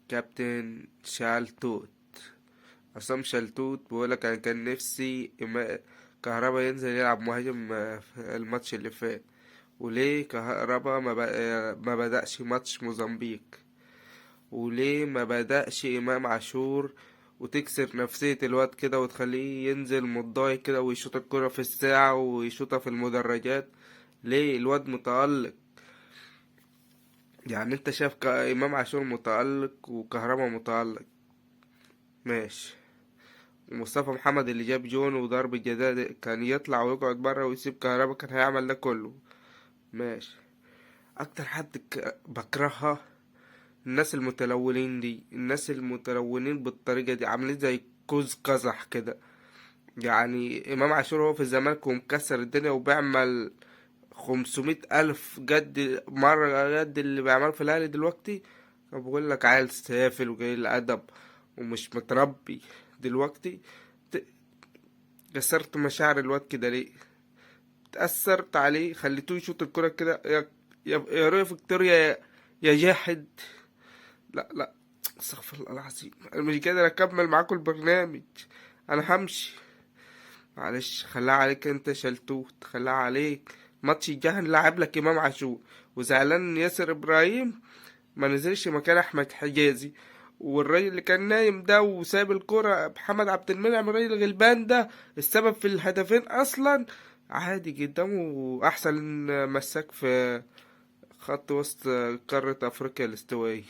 كابتن شالتوت. عصام شلتوت بيقولك انا كان نفسي كهربا ينزل يلعب مهاجم في الماتش اللي فات. وليه كهربا ما بدأش ماتش موزمبيق؟ وليه ما بدأش إمام عاشور وتكسر نفسية الواد كده وتخليه ينزل متضايق كده ويشوط الكرة في الساعة ويشوطها في المدرجات؟ ليه الواد متألق؟ يعني انت شايف إمام عاشور متألق وكهربا متألق، ماشي. ومصطفى محمد اللي جاب جون وضرب الجزاء ده كان يطلع ويقعد بره ويسيب كهربا، كان هيعمل ده كله، ماشي. اكتر حد بكرهها الناس المتلونين دي، الناس المتلونين بالطريقة دي عاملين زي كوز قزح كده. يعني امام عاشور هو في الزمالك ومكسر الدنيا وبيعمل 500 ألف جد مرة جد اللي بيعمله في الأهلي دلوقتي. بقول لك عيل سافل وجاي الأدب ومش متربي دلوقتي. ت- كسرت مشاعر الواد كده ليه؟ اتأثرت عليه خليتوه يشوط الكرة كده يا رؤيا فيكتوريا يا جاحد. لا لا، استغفر الله العظيم، انا مش قادر اكمل معاكم البرنامج، انا همشي. معلش خليها عليك انت شلتوت، خليها عليك. ماتش الجهل لعب لك امام عاشور وزعلان ياسر ابراهيم ما نزلش مكان احمد حجازي. والراجل اللي كان نايم ده وساب الكرة محمد عبد المنعم الراجل الغلبان ده السبب في الهدفين اصلا، عادي جدا واحسن مساك في خط وسط قارة افريقيا الاستوائية.